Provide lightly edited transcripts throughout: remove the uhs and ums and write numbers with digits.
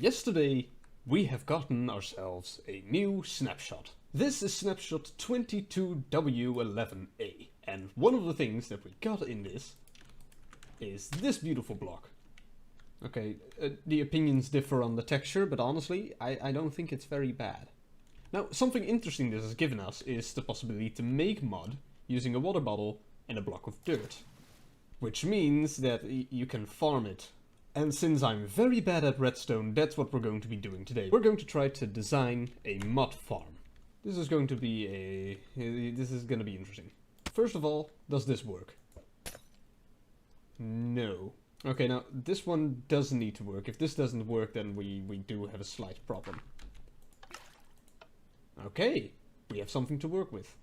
Yesterday, we have gotten ourselves a new snapshot. This is snapshot 22W11A, and one of the things that we got in this is this beautiful block. Okay, the opinions differ on the texture, but honestly, I don't think it's very bad. Now, something interesting this has given us is the possibility to make mud using a water bottle and a block of dirt. Which means that you can farm it. And since I'm very bad at redstone, that's what we're going to be doing today. We're going to try to design a mud farm. This is going to be interesting. First of all, does this work? No. Okay, now this one does need to work. If this doesn't work, then we do have a slight problem. Okay, we have something to work with.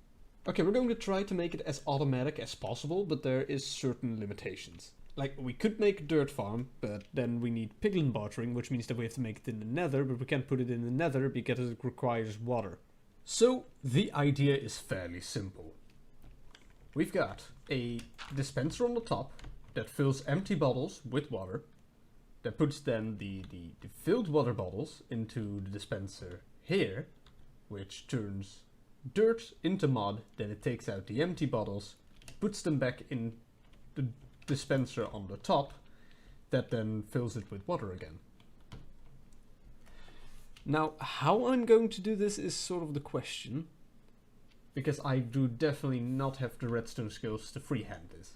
Okay, we're going to try to make it as automatic as possible, but there is certain limitations. Like, we could make a dirt farm, but then we need piglin bartering, which means that we have to make it in the nether, but we can't put it in the nether because it requires water. So, the idea is fairly simple. We've got a dispenser on the top that fills empty bottles with water, that puts then the filled water bottles into the dispenser here, which turns dirt into mud, then it takes out the empty bottles, puts them back in the dispenser on the top, that then fills it with water again. Now, how I'm going to do this is sort of the question, because I do definitely not have the redstone skills to freehand this.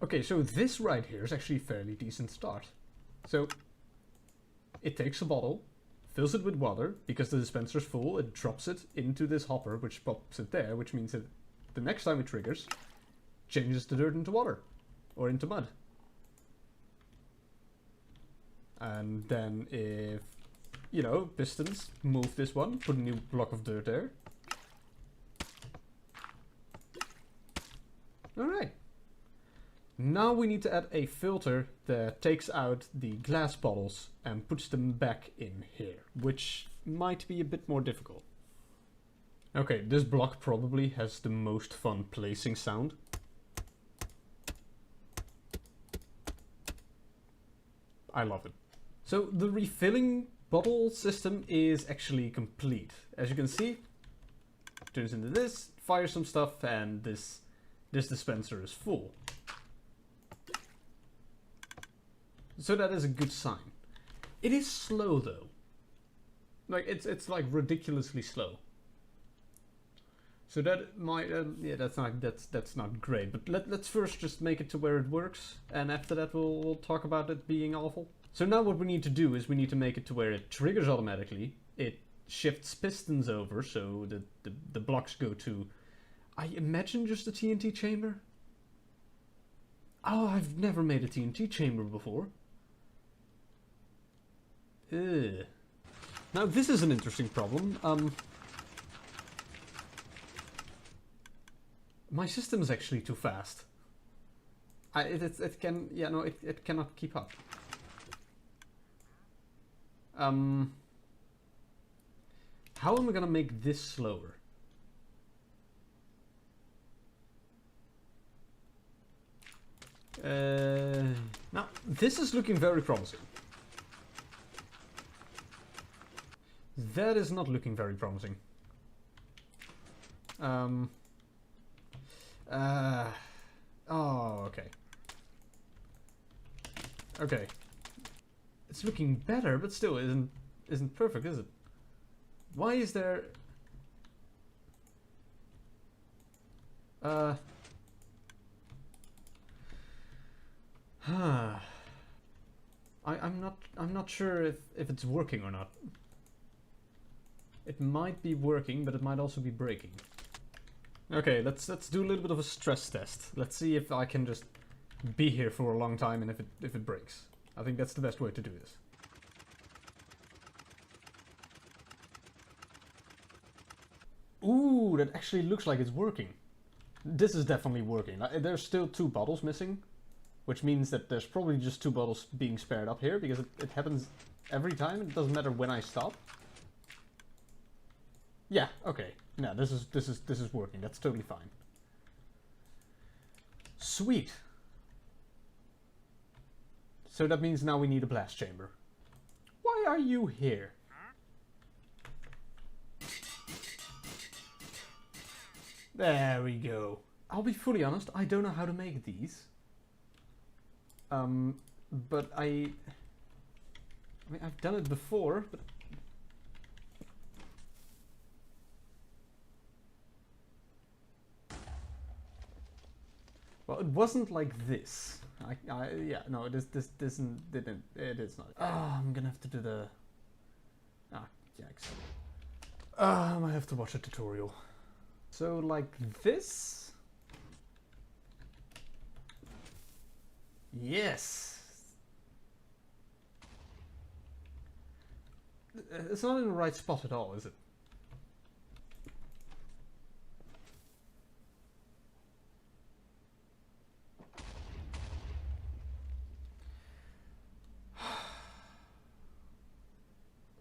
Okay, so this right here is actually a fairly decent start. So, it takes a bottle, fills it with water, because the dispenser's full, it drops it into this hopper, which pops it there, which means that the next time it triggers, changes the dirt into water, or into mud. And then if, you know, pistons, move this one, put a new block of dirt there. Alright. Now we need to add a filter that takes out the glass bottles and puts them back in here, which might be a bit more difficult. Okay, this block probably has the most fun placing sound. I love it. So the refilling bottle system is actually complete. As you can see, turns into this, fires some stuff, and this dispenser is full. So that is a good sign. It is slow though. Like it's like ridiculously slow. So that might, yeah, that's not great. But let's first just make it to where it works, and after that we'll talk about it being awful. So now what we need to do is we need to make it to where it triggers automatically. It shifts pistons over, so the blocks go to, I imagine, just a TNT chamber. Oh, I've never made a TNT chamber before. Ugh. Now this is an interesting problem. My system is actually too fast. It cannot keep up. How am I gonna make this slower? Now, this is looking very promising. That is not looking very promising. Oh, okay. Okay. It's looking better, but still isn't perfect, is it? Why is there... I'm not sure if it's working or not. It might be working, but it might also be breaking. Okay, let's do a little bit of a stress test. Let's see if I can just be here for a long time and if it breaks. I think that's the best way to do this. Ooh, that actually looks like it's working. This is definitely working. There's still 2 bottles missing, which means that there's probably just 2 bottles being spared up here, because it happens every time. It doesn't matter when I stop. Yeah, okay. No, this is working. That's totally fine. Sweet. So that means now we need a blast chamber. Why are you here? There we go. I'll be fully honest, I don't know how to make these. But I mean, I've done it before, but... Well, it wasn't like this. Yeah, no, this didn't, it is not. Ah, I'm gonna have to do the... Ah, yikes. I might have to watch a tutorial. So, like this? Yes! It's not in the right spot at all, is it?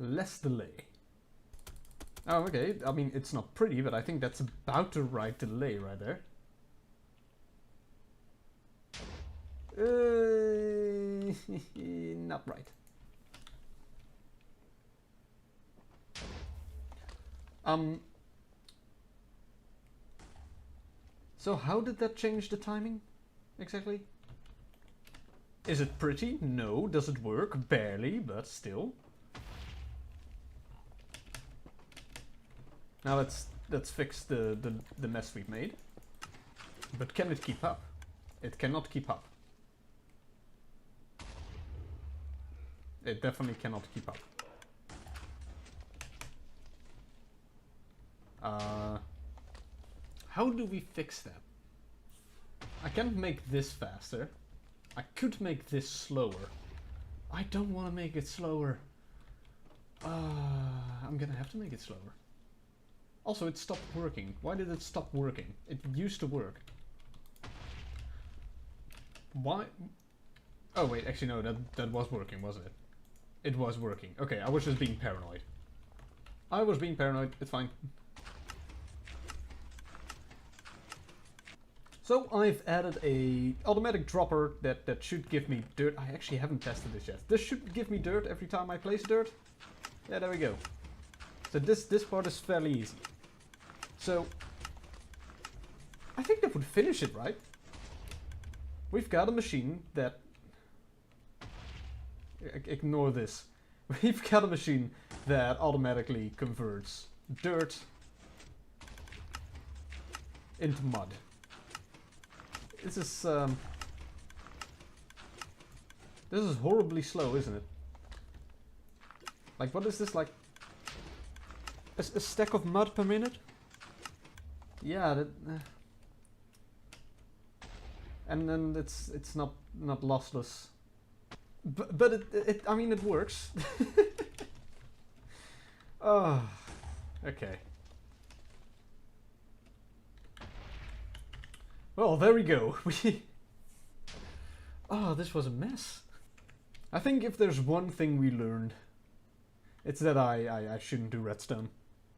Less delay. Oh, okay. I mean, it's not pretty, but I think that's about the right delay right there. Not right. So how did that change the timing, exactly? Is it pretty? No. Does it work? Barely, but still. Now let's fix the mess we've made. But can it keep up? It cannot keep up. It definitely cannot keep up. How do we fix that? I can't make this faster. I could make this slower. I don't want to make it slower. I'm gonna have to make it slower. Also, it stopped working. Why did it stop working? It used to work. Why? Oh wait, actually no, that was working, wasn't it? It was working. Okay, I was just being paranoid. I was being paranoid, it's fine. So I've added a automatic dropper that should give me dirt. I actually haven't tested this yet. This should give me dirt every time I place dirt. Yeah, there we go. So this part is fairly easy. So I think that would finish it, right? We've got a machine that... Ignore this. We've got a machine that automatically converts dirt into mud. This is horribly slow, isn't it? Like, what is this, like a stack of mud per minute? Yeah, that, and then it's not lossless, but it I mean, it works. Oh, okay. Well, there we go. Oh, this was a mess. I think if there's one thing we learned, it's that I shouldn't do redstone.